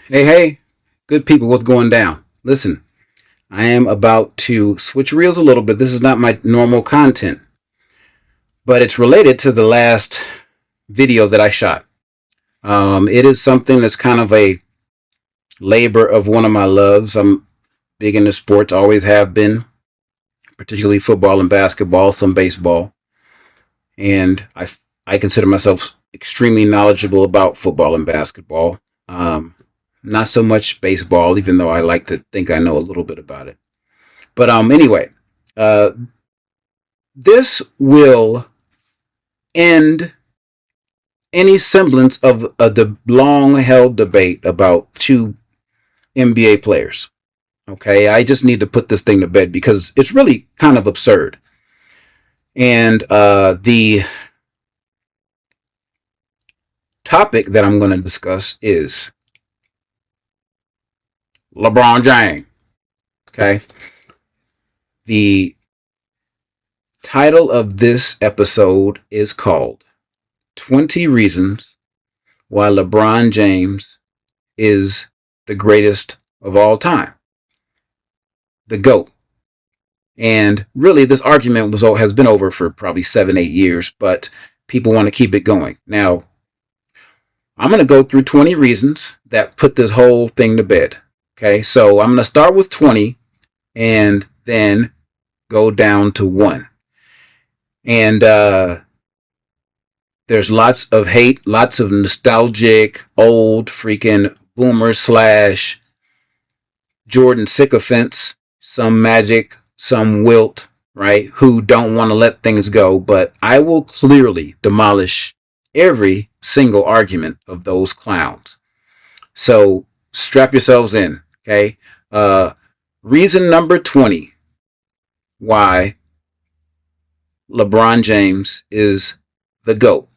Hey, good people, what's going down? Listen, I am about to switch reels a little bit. This is not my normal content, but it's related to the last video that I shot. It is something that's kind of a labor of one of my loves. I'm big into sports, always have been, particularly football and basketball, some baseball. And I consider myself extremely knowledgeable about football and basketball. Um, Not so much baseball, even though I like to think I know a little bit about it. But anyway, uh, this will end any semblance of a long-held debate about two NBA players. Okay, I just need to put this thing to bed because it's really kind of absurd. And the topic that I'm going to discuss is LeBron James. Okay, the title of this episode is called 20 Reasons Why LeBron James is the greatest of all time, the GOAT. And really, this argument has been over for probably 7, 8 years, but people want to keep it going. Now, I'm going to go through 20 reasons that put this whole thing to bed. Okay, so I'm going to start with 20 and then go down to 1. And there's lots of hate, lots of nostalgic, old freaking boomers slash Jordan sycophants, some Magic, some Wilt, right, who don't want to let things go. But I will clearly demolish every single argument of those clowns. So strap yourselves in, okay? Reason number 20 why LeBron James is the GOAT.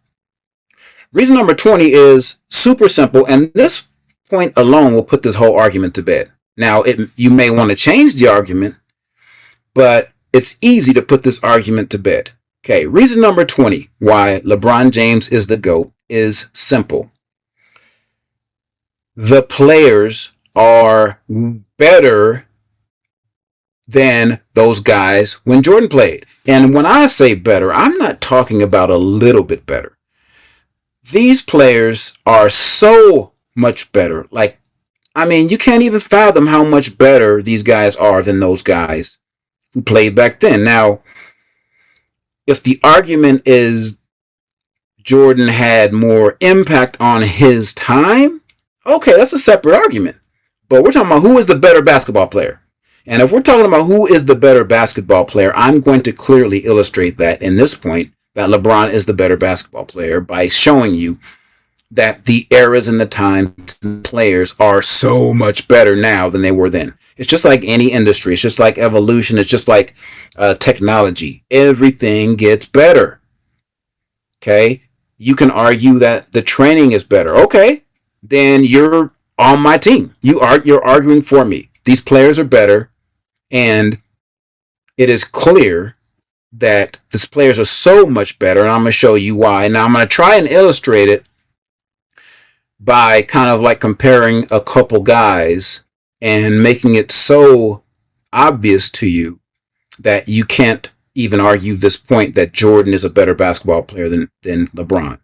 Reason number 20 is super simple, and this point alone will put this whole argument to bed. Now, you may want to change the argument, but it's easy to put this argument to bed. Okay, reason number 20 why LeBron James is the GOAT is simple. The players are better than those guys when Jordan played. And when I say better, I'm not talking about a little bit better. These players are so much better. You can't even fathom how much better these guys are than those guys who played back then. Now, if the argument is Jordan had more impact on his time, okay, that's a separate argument. But we're talking about who is the better basketball player. And if we're talking about who is the better basketball player, I'm going to clearly illustrate that in this point, that LeBron is the better basketball player by showing you that the eras and the times and players are so much better now than they were then. It's just like any industry. It's just like evolution. It's just like technology. Everything gets better. Okay? You can argue that the training is better. Okay, then you're on my team. You're arguing for me. These players are better, and it is clear that these players are so much better, and I'm going to show you why. Now, I'm going to try and illustrate it by kind of like comparing a couple guys and making it so obvious to you that you can't even argue this point that Jordan is a better basketball player than LeBron.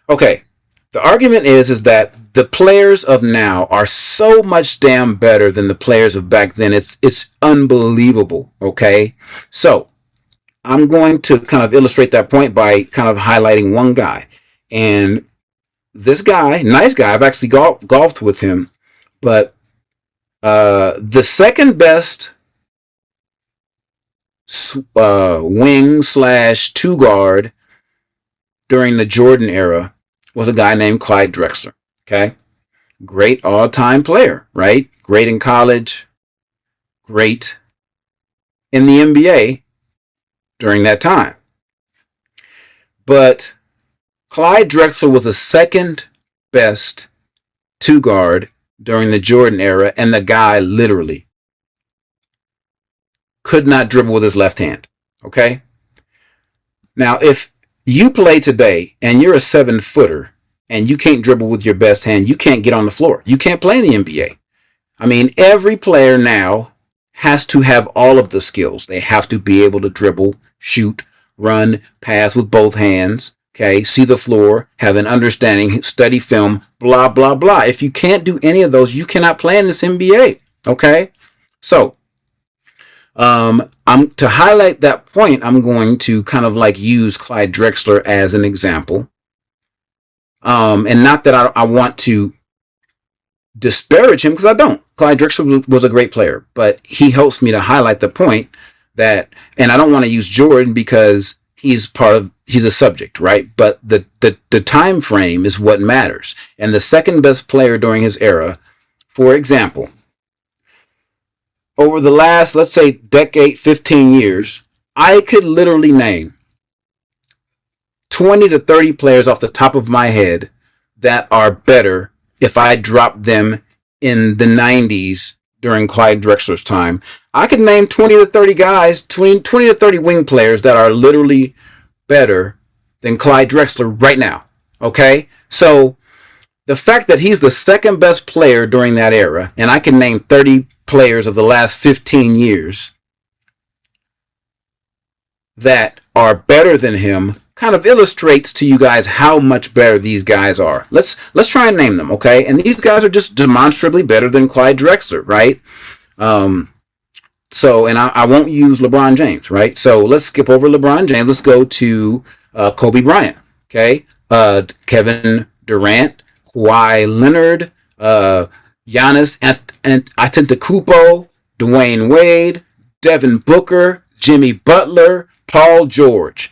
Okay, the argument is that the players of now are so much damn better than the players of back then. It's unbelievable, okay? So, I'm going to kind of illustrate that point by kind of highlighting one guy. And this guy, nice guy, I've actually golfed with him, but the second best wing slash two guard during the Jordan era was a guy named Clyde Drexler. Okay, great all-time player, right? Great in college, great in the NBA during that time. But Clyde Drexler was the second best two guard during the Jordan era, and the guy literally could not dribble with his left hand. Okay? Now, if you play today and you're a 7-footer and you can't dribble with your best hand, you can't get on the floor. You can't play in the NBA. I mean, every player now has to have all of the skills. They have to be able to dribble, shoot, run, pass with both hands, okay, see the floor, have an understanding, study film, blah, blah, blah. If you can't do any of those, you cannot play in this NBA, okay? So, I'm to highlight that point, I'm going to kind of like use Clyde Drexler as an example. And not that I want to disparage him, because I don't. Clyde Drexler was a great player, but he helps me to highlight the point that, and I don't want to use Jordan because he's a subject, right? But the time frame is what matters. And the second best player during his era, for example, over the last, let's say, decade, 15 years, I could literally name 20 to 30 players off the top of my head that are better if I dropped them in the 90s during Clyde Drexler's time. I could name 20 to 30 guys, 20 to 30 wing players that are literally better than Clyde Drexler right now. Okay? So the fact that he's the second best player during that era, and I can name 30 players of the last 15 years that are better than him, kind of illustrates to you guys how much better these guys are. Let's try and name them, okay? And these guys are just demonstrably better than Clyde Drexler, right? So, and I won't use LeBron James, right? So let's skip over LeBron James. Let's go to Kobe Bryant, okay? Kevin Durant, Kawhi Leonard, Giannis Antetokounmpo, Dwayne Wade, Devin Booker, Jimmy Butler, Paul George,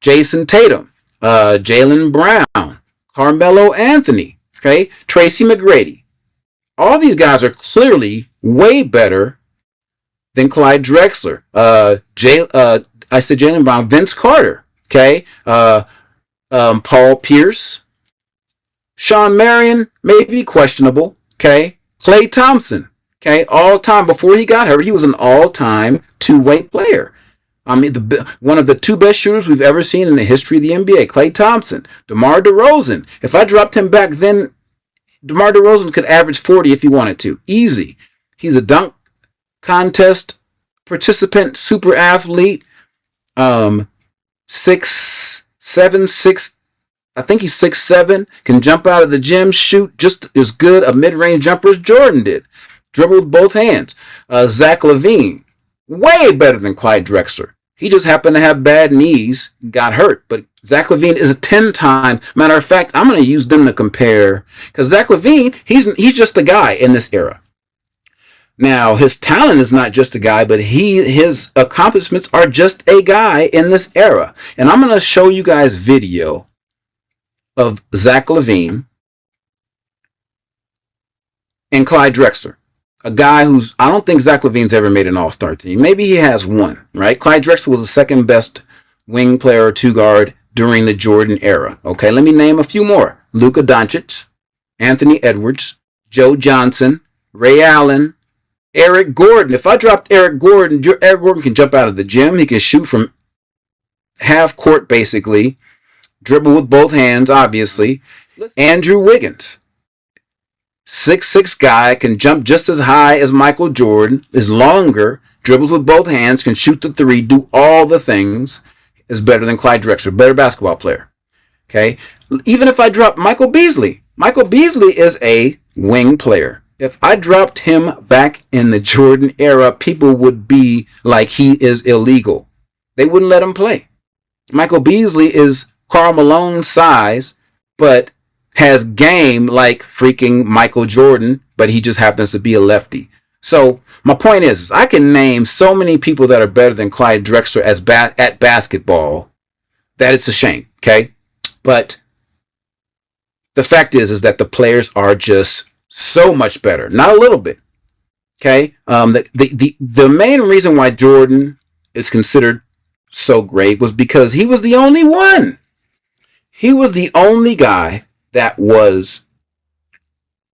Jason Tatum, Jaylen Brown, Carmelo Anthony, okay, Tracy McGrady. All these guys are clearly way better than Clyde Drexler. I said Jaylen Brown, Vince Carter, okay, Paul Pierce, Sean Marion, maybe questionable, okay, Klay Thompson, okay, all time before he got hurt, he was an all-time two-way player. I mean, one of the two best shooters we've ever seen in the history of the NBA, Klay Thompson. DeMar DeRozan. If I dropped him back then, DeMar DeRozan could average 40 if he wanted to. Easy. He's a dunk contest participant, super athlete. 6'7", I think he's 6'7", can jump out of the gym, shoot just as good a mid-range jumper as Jordan did. Dribble with both hands. Zach LaVine. Way better than Clyde Drexler. He just happened to have bad knees, got hurt. But Zach LaVine is a 10-time. Matter of fact, I'm going to use them to compare. Because Zach LaVine, he's just a guy in this era. Now, his talent is not just a guy, but his accomplishments are just a guy in this era. And I'm going to show you guys video of Zach LaVine and Clyde Drexler. A guy who's, I don't think Zach LaVine's ever made an all-star team. Maybe he has one, right? Clyde Drexler was the second best wing player or two guard during the Jordan era. Okay, let me name a few more. Luka Doncic, Anthony Edwards, Joe Johnson, Ray Allen, Eric Gordon. If I dropped Eric Gordon can jump out of the gym. He can shoot from half court, basically. Dribble with both hands, obviously. Andrew Wiggins. 6'6" guy, can jump just as high as Michael Jordan, is longer, dribbles with both hands, can shoot the three, do all the things, is better than Clyde Drexler, better basketball player. Okay? Even if I drop Michael Beasley is a wing player. If I dropped him back in the Jordan era, people would be like he is illegal. They wouldn't let him play. Michael Beasley is Karl Malone size, but has game like freaking Michael Jordan, but he just happens to be a lefty. So my point is I can name so many people that are better than Clyde Drexler at basketball that it's a shame, okay? But the fact is that the players are just so much better, not a little bit, okay? The main reason why Jordan is considered so great was because he was the only one. He was the only guy that was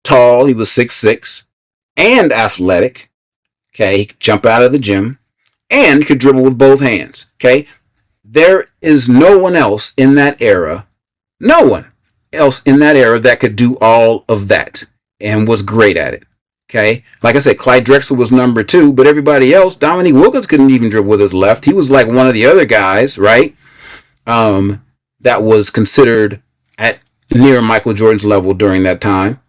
tall, he was 6'6", and athletic, okay, he could jump out of the gym, and could dribble with both hands, okay? There is no one else in that era, no one, else in that era that could do all of that and was great at it. Okay. Like I said, Clyde Drexler was number 2, but everybody else, Dominique Wilkins couldn't even dribble with his left. He was like one of the other guys, right? That was considered at near Michael Jordan's level during that time.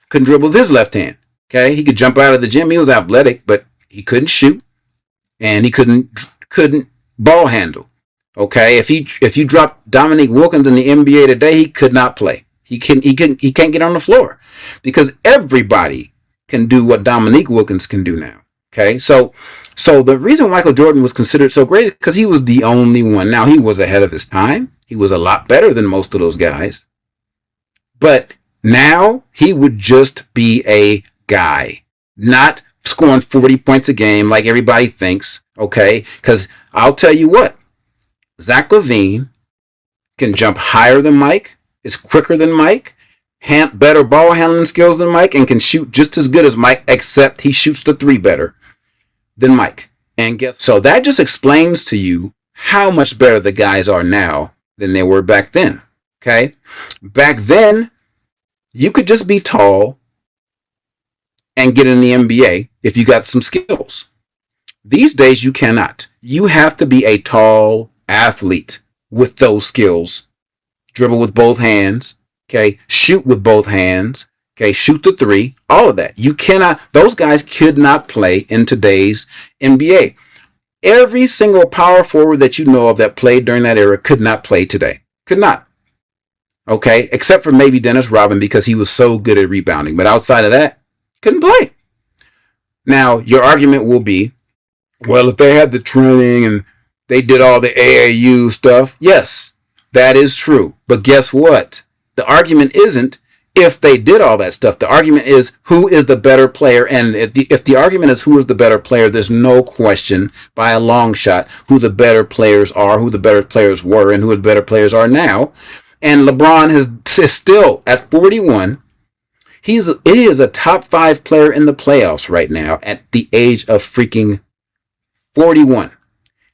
Couldn't dribble with his left hand. Okay. He could jump out of the gym. He was athletic, but he couldn't shoot and he couldn't ball handle. Okay. If you drop Dominique Wilkins in the NBA today, he could not play. He can't get on the floor because everybody can do what Dominique Wilkins can do now. Okay. So the reason Michael Jordan was considered so great is because he was the only one. Now, he was ahead of his time. He was a lot better than most of those guys. But now he would just be a guy, not scoring 40 points a game like everybody thinks. Okay. Because I'll tell you what, Zach LaVine can jump higher than Mike, is quicker than Mike, better ball handling skills than Mike, and can shoot just as good as Mike, except he shoots the 3 better than Mike. And so that just explains to you how much better the guys are now than they were back then. Okay? Back then, you could just be tall and get in the NBA if you got some skills. These days, you cannot. You have to be a tall athlete with those skills. Dribble with both hands, okay? Shoot with both hands, okay? Shoot the 3, all of that. You cannot, those guys could not play in today's NBA. Every single power forward that you know of that played during that era could not play today. Could not. Okay? Except for maybe Dennis Rodman because he was so good at rebounding. But outside of that, couldn't play. Now, your argument will be, well, if they had the training and they did all the AAU stuff, yes. That is true. But guess what? The argument isn't if they did all that stuff. The argument is who is the better player. And if the argument is who is the better player, there's no question by a long shot who the better players are, who the better players were, and who the better players are now. And LeBron is still at 41. He is a top 5 player in the playoffs right now at the age of freaking 41.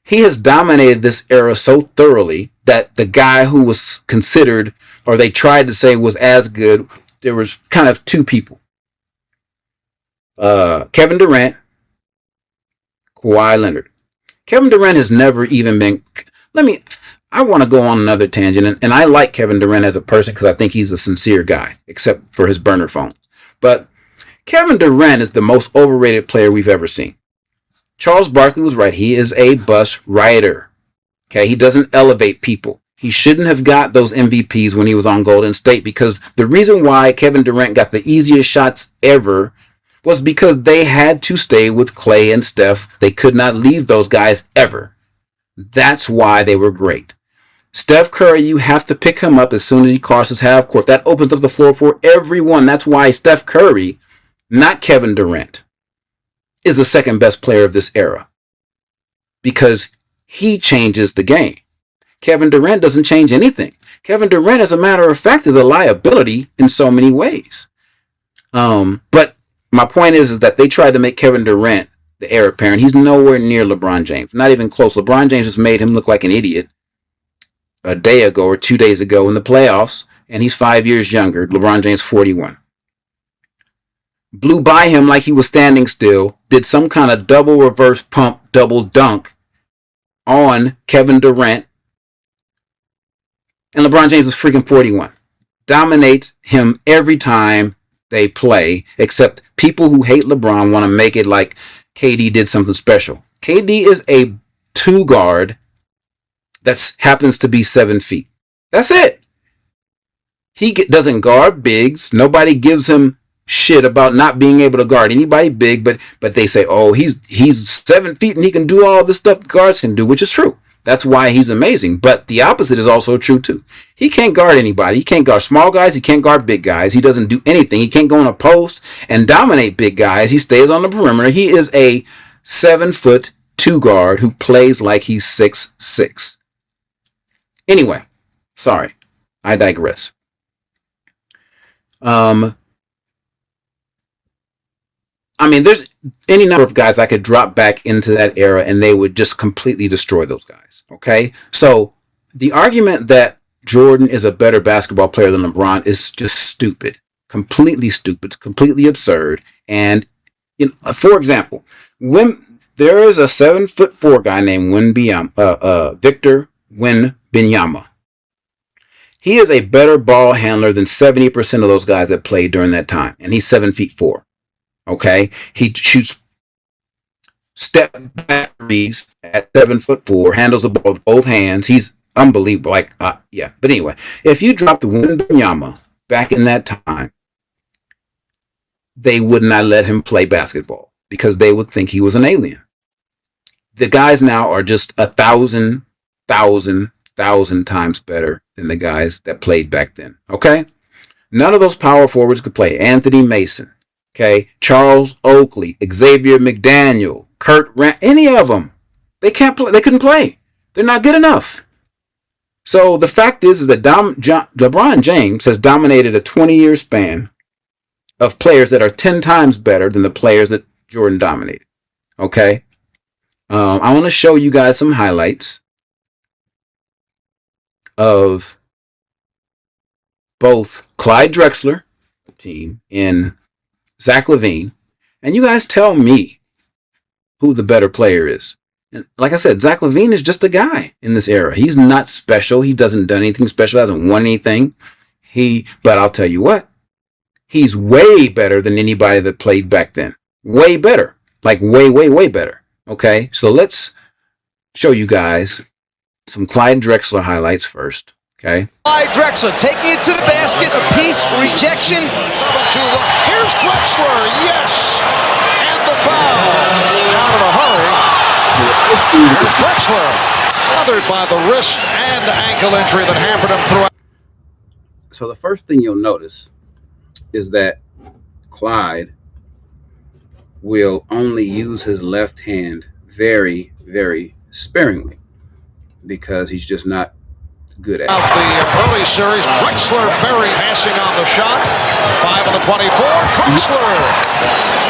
He has dominated this era so thoroughly that the guy who was considered, or they tried to say was as good, there was kind of 2 people. Kevin Durant, Kawhi Leonard. Kevin Durant has never even been, I want to go on another tangent, and I like Kevin Durant as a person because I think he's a sincere guy, except for his burner phone. But Kevin Durant is the most overrated player we've ever seen. Charles Barkley was right. He is a bus rider. Okay, he doesn't elevate people. He shouldn't have got those MVPs when he was on Golden State because the reason why Kevin Durant got the easiest shots ever was because they had to stay with Clay and Steph. They could not leave those guys ever. That's why they were great. Steph Curry, you have to pick him up as soon as he crosses half court. That opens up the floor for everyone. That's why Steph Curry, not Kevin Durant, is the second best player of this era because he changes the game. Kevin Durant doesn't change anything. Kevin Durant, as a matter of fact, is a liability in so many ways. But my point is that they tried to make Kevin Durant the heir apparent. He's nowhere near LeBron James. Not even close. LeBron James just made him look like an idiot a day ago or 2 days ago in the playoffs, and he's 5 years younger. LeBron James, 41. Blew by him like he was standing still, did some kind of double reverse pump, double dunk on Kevin Durant, and LeBron James is freaking 41. Dominates him every time they play, except people who hate LeBron want to make it like KD did something special. KD is a 2 guard that happens to be 7 feet. That's it. He doesn't guard bigs. Nobody gives him shit about not being able to guard anybody big, but they say, oh, he's 7 feet and he can do all this stuff guards can do, which is true. That's why he's amazing. But the opposite is also true too. He can't guard anybody. He can't guard small guys. He can't guard big guys. He doesn't do anything. He can't go on a post and dominate big guys. He stays on the perimeter. He is a 7'2" guard who plays like he's 6'6". Anyway, sorry, I digress. I mean, there's any number of guys I could drop back into that era and they would just completely destroy those guys. Okay. So the argument that Jordan is a better basketball player than LeBron is just stupid, completely stupid, completely absurd. And for example, when there is a 7'4" guy named Victor Wembanyama. He is a better ball handler than 70% of those guys that played during that time, and he's 7'4". Okay, he shoots step back threes at 7'4", handles the ball with both hands. He's unbelievable. But anyway, if you dropped the Wembanyama back in that time, they would not let him play basketball because they would think he was an alien. The guys now are just 1,000 times better than the guys that played back then. Okay, none of those power forwards could play. Anthony Mason, okay, Charles Oakley, Xavier McDaniel, any of them, they can't play. They couldn't play. They're not good enough. So the fact is that LeBron James has dominated a 20-year span of players that are 10 times better than the players that Jordan dominated. Okay, I want to show you guys some highlights of both Clyde Drexler team and Zach LaVine, and you guys tell me who the better player is. And like I said, Zach LaVine is just a guy in this era. He's not special. He doesn't done anything special. Hasn't won anything. But I'll tell you what, he's way better than anybody that played back then. Way better, like way better. Okay, so let's show you guys some Clyde Drexler highlights first. Okay, Clyde Drexler taking it to the basket, a piece, rejection. Here's Drexler, yes, and the foul. Out of a hurry. Here's Drexler, bothered by the wrist and ankle injury that hampered him throughout. So the first thing you'll notice is that Clyde will only use his left hand very, very sparingly because he's just not good at it. The early series, Drexler very passing on the shot. 5 on the 24, Drexler.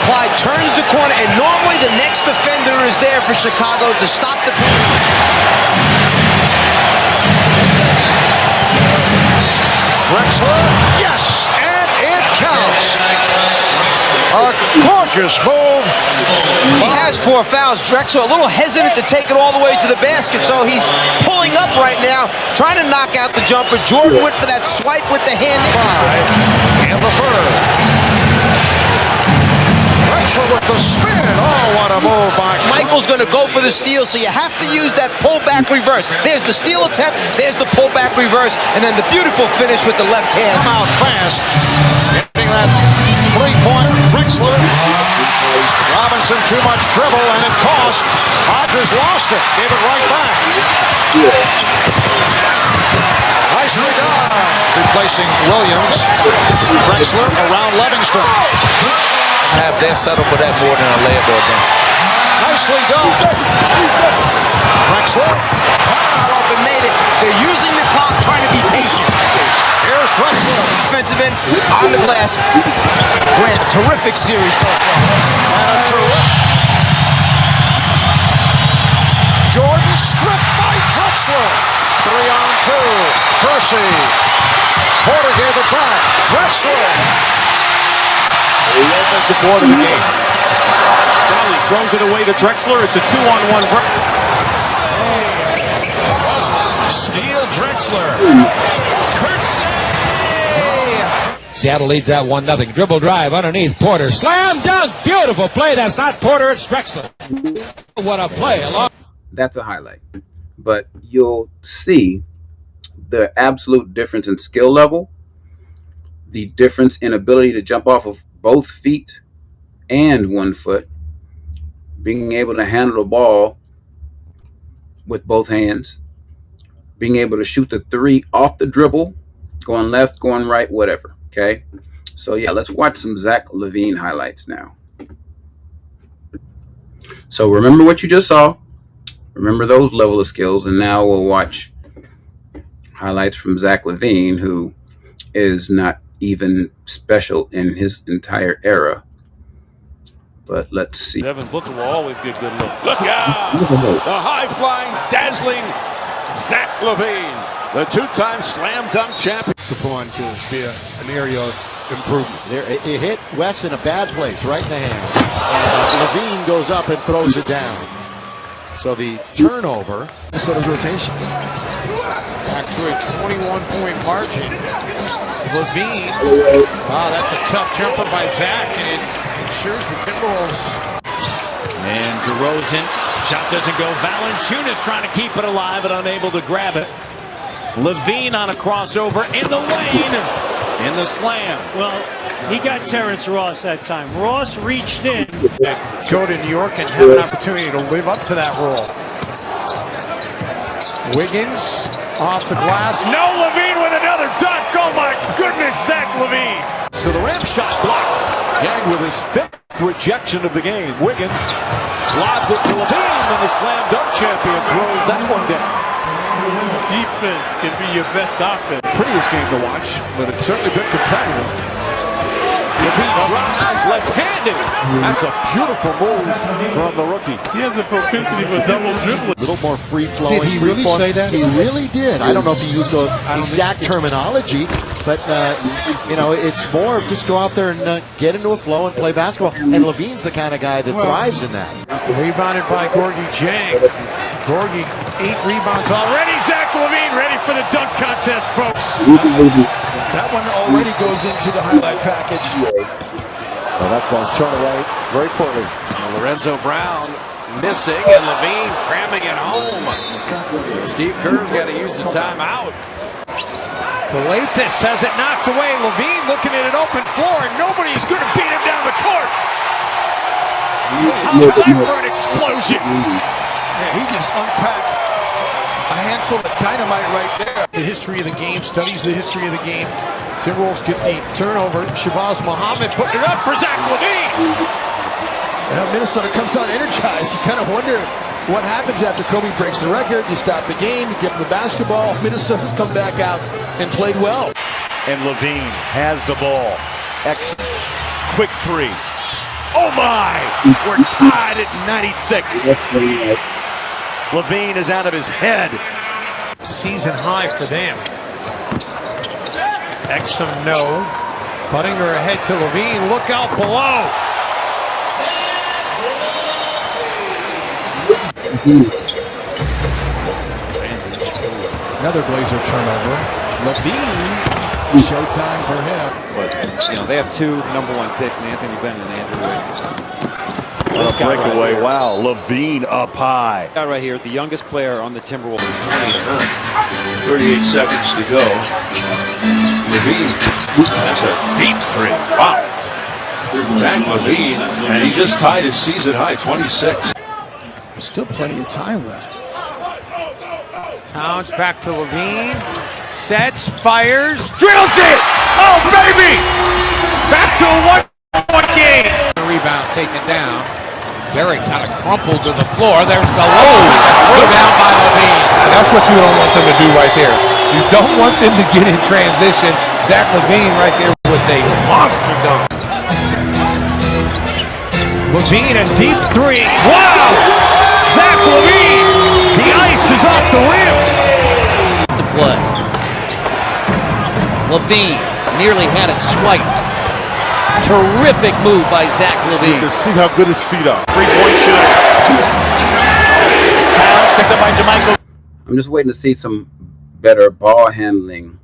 Clyde turns the corner, and normally the next defender is there for Chicago to stop the Drexler, yes, and it counts. A gorgeous move. He has 4 fouls. Drexler a little hesitant to take it all the way to the basket, so he's pulling up right now, trying to knock out the jumper. Jordan went for that swipe with the hand. And the third. Drexler with the spin. Oh, what a move by Michael's going to go for the steal, so you have to use that pullback reverse. There's the steal attempt, there's the pullback reverse, and then the beautiful finish with the left hand. Out fast. Getting that three-pointer. Drexler. Robinson too much dribble, and it cost. Hodges lost it. Gave it right back. Nicely done. Replacing Williams. Drexler around Livingston. They'll settle for that more than a layup or a dunk. Nicely done. Drexler. Not off and made it. They're using the clock, trying to be patient. Here's Drexler. Defensive end on the glass. Grant, terrific series so far. Jordan stripped by Drexler. 3 on 2. Percy. Porter gave it back. Drexler. The offensive board of the game. Sally throws it away to Drexler. It's a 2-on-1 break. Steal Drexler. Seattle leads that 1-0. Dribble drive underneath Porter. Slam dunk. Beautiful play. That's not Porter. It's Drexler. What a play. That's a highlight. But you'll see the absolute difference in skill level, the difference in ability to jump off of both feet and 1 foot, being able to handle the ball with both hands, being able to shoot the 3 off the dribble, going left, going right, whatever. Okay, so yeah, let's watch some Zach LaVine highlights now. So remember what you just saw, remember those level of skills, and now we'll watch highlights from Zach LaVine, who is not even special in his entire era. But let's see. Devin Booker will always get good look. Look out! The high-flying, dazzling Zach LaVine. The two-time slam dunk champion. Going to be an area of improvement. There, it hit West in a bad place, right in the hands. And Levine goes up and throws it down. So the turnover. Instead of rotation. Back to a 21-point margin. Levine. Wow, that's a tough jumper by Zach, and it ensures the Timberwolves. And DeRozan, shot doesn't go. Valanciunas trying to keep it alive and unable to grab it. Levine on a crossover in the lane. In the slam. Well, he got Terrence Ross that time. Ross reached in. Go to New York and have an opportunity to live up to that role. Wiggins off the glass. No, Levine with another dunk. Oh my goodness, Zach Levine. So the ramp shot blocked. Gang with his fifth rejection of the game. Wiggins lobs it to Levine, and the slam dunk champion throws that one down. Defense can be your best offense. Prettiest game to watch, but it's certainly been competitive. Levine drives left-handed. That's a beautiful move from the rookie. He has a propensity for double dribbling. A little more free-flowing. Did he really say that? He really did. I don't know if he used the exact terminology, but, you know, it's more of just go out there and get into a flow and play basketball. And Levine's the kind of guy that thrives in that. Rebounded by Gorgie Jang. Gorgie, 8 rebounds already. Zach Levine ready for the dunk contest, folks. That one already goes into the highlight package. Well, that ball's thrown away very poorly. Lorenzo Brown missing, and Levine cramming it home. Steve Kerr's got to use the timeout. Kalathis has it knocked away. Levine looking at an open floor, and nobody's going to beat him down the court. How's that for an explosion? Yeah, he just unpacked a handful of dynamite right there. The history of the game, studies the history of the game. Timberwolves get the turnover. Shabazz Muhammad putting it up for Zach Levine. Now Minnesota comes out energized. You kind of wonder what happens after Kobe breaks the record. You stop the game, you give him the basketball. Minnesota's come back out and played well. And Levine has the ball. Excellent. Quick three. Oh my! We're tied at 96. Levine is out of his head. Season high for them. Exum no. Putting her ahead to Levine. Look out below. Another Blazer turnover. Levine. Showtime for him. But, you know, they have 2 #1 picks in Anthony Bennett and Andrew Wiggins. This breakaway, wow, Levine up high. Guy right here, the youngest player on the Timberwolves. 38 seconds to go. Levine, that's a deep three. Wow. Zach Levine, and he just tied his season high, 26. There's still plenty of time left. Towns back to Levine. Sets, fires, drills it! Oh, baby! Back to a 1-1 game. Rebound taken down. Barry kind of crumpled to the floor. There's the low rebound by Levine. That's what you don't want them to do right there. You don't want them to get in transition. Zach Levine right there with a monster dunk. Levine a deep three. Wow! Zach Levine! The ice is off the rim. To play. Levine nearly had it swiped. Terrific move by Zach Levine. You can see how good his feet are. 3-point shooter. Towns picked up by JaMychal. I'm just waiting to see some better ball handling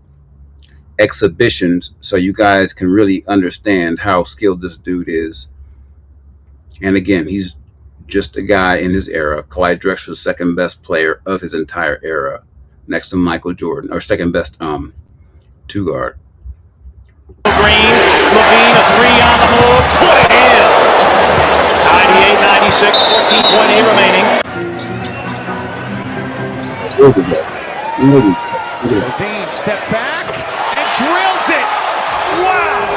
exhibitions so you guys can really understand how skilled this dude is. And again, he's just a guy in his era. Clyde Drexler's second best player of his entire era, next to Michael Jordan, or second best 2-guard. Green, Levine, a 3 on the move, put it in. 98-96, 14.8 remaining. Levine step back and drills it. Wow!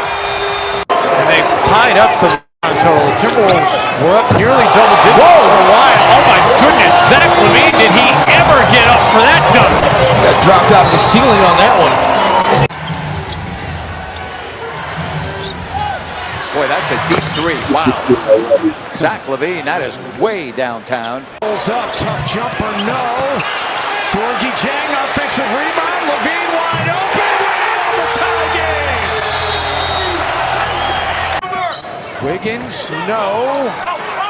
And they've tied up the total. The Timberwolves were up nearly double digits for a while. Oh my goodness, Zach Levine, did he ever get up for that dunk? That dropped out of the ceiling on that one. Boy, that's a deep three. Wow. Zach Levine, that is way downtown. Pulls up, tough jumper, no. Gorgie Jang, offensive rebound. Levine wide open. The tie game. Wiggins, no.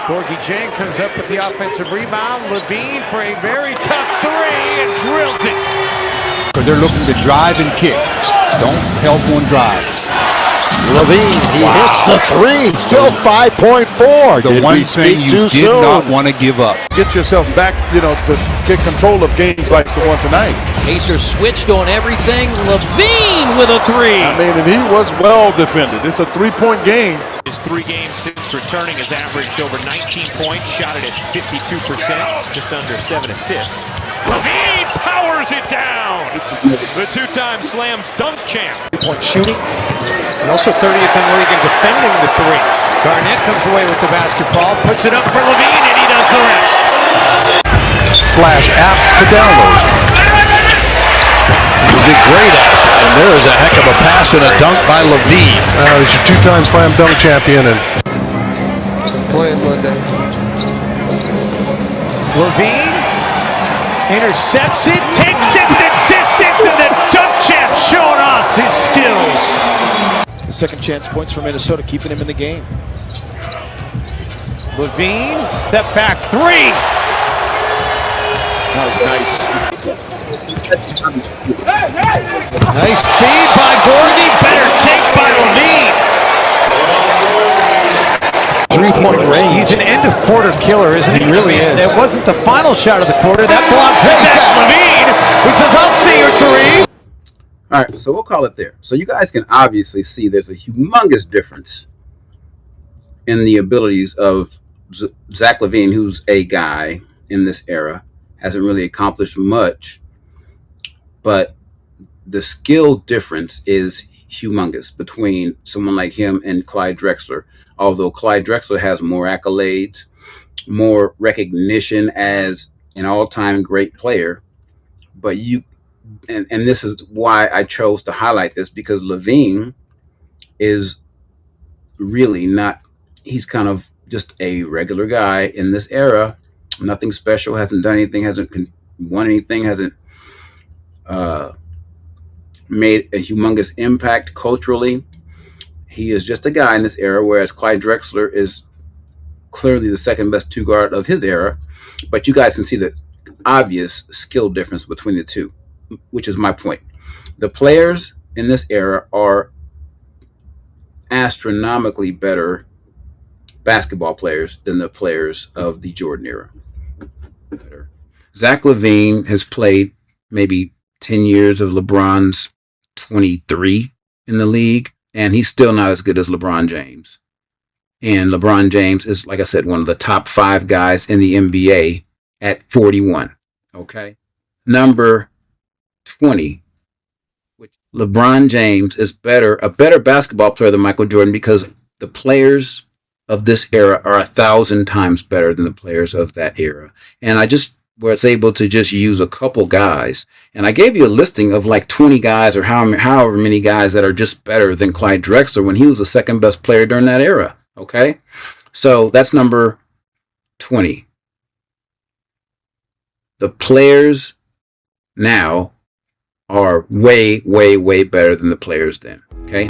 Gorgie Jang comes up with the offensive rebound. Levine for a very tough three and drills it. Because they're looking to drive and kick. Don't help on drives. Levine, he hits the three, still 5.4. The one thing you did not want to give up. Get yourself back, to get control of games like the one tonight. Pacers switched on everything. Levine with a three. I mean, and he was well defended. It's a three-point game. His 3 games since returning has averaged over 19 points, shot it at 52%, just under 7 assists. Levine powers it down. The 2-time slam dunk champ. 3-point shooting, and also 30th in the league in defending the three. Garnett comes away with the basketball, puts it up for Levine, and he does the rest. /app to download. Is it great app? And there is a heck of a pass and a dunk by Levine. He's your 2-time slam dunk champion. And Play it Monday. Levine intercepts it, takes it the distance, and the dunk champ showing off his skills. The second chance points for Minnesota, keeping him in the game. Levine, step back three. That was nice. Nice feed by Gorgie, better take by Levine. 3-point range. He's an end of quarter killer, isn't he? He really is. That wasn't the final shot of the quarter. That belongs to Zach Levine, who says, I'll see your three. All right, so we'll call it there. So you guys can obviously see there's a humongous difference in the abilities of Zach Levine, who's a guy in this era, hasn't really accomplished much, but the skill difference is humongous between someone like him and Clyde Drexler. Although Clyde Drexler has more accolades, more recognition as an all-time great player, but and this is why I chose to highlight this, because Levine is really not, he's kind of just a regular guy in this era. Nothing special, hasn't done anything, hasn't won anything, hasn't made a humongous impact culturally. He is just a guy in this era, whereas Clyde Drexler is clearly the second best 2 guard of his era. But you guys can see the obvious skill difference between the two, which is my point. The players in this era are astronomically better basketball players than the players of the Jordan era. Zach Levine has played maybe 10 years of LeBron's 23 in the league, and he's still not as good as LeBron James. And LeBron James is, like I said, one of the top 5 guys in the NBA at 41. Okay. Number 20. LeBron James is a better basketball player than Michael Jordan, because the players of this era are 1,000 times better than the players of that era. And I just was able to just use a couple guys, and I gave you a listing of like 20 guys or however many guys that are just better than Clyde Drexler when he was the second best player during that era. Okay, so that's number 20. The players now are way, way, way better than the players then. Okay.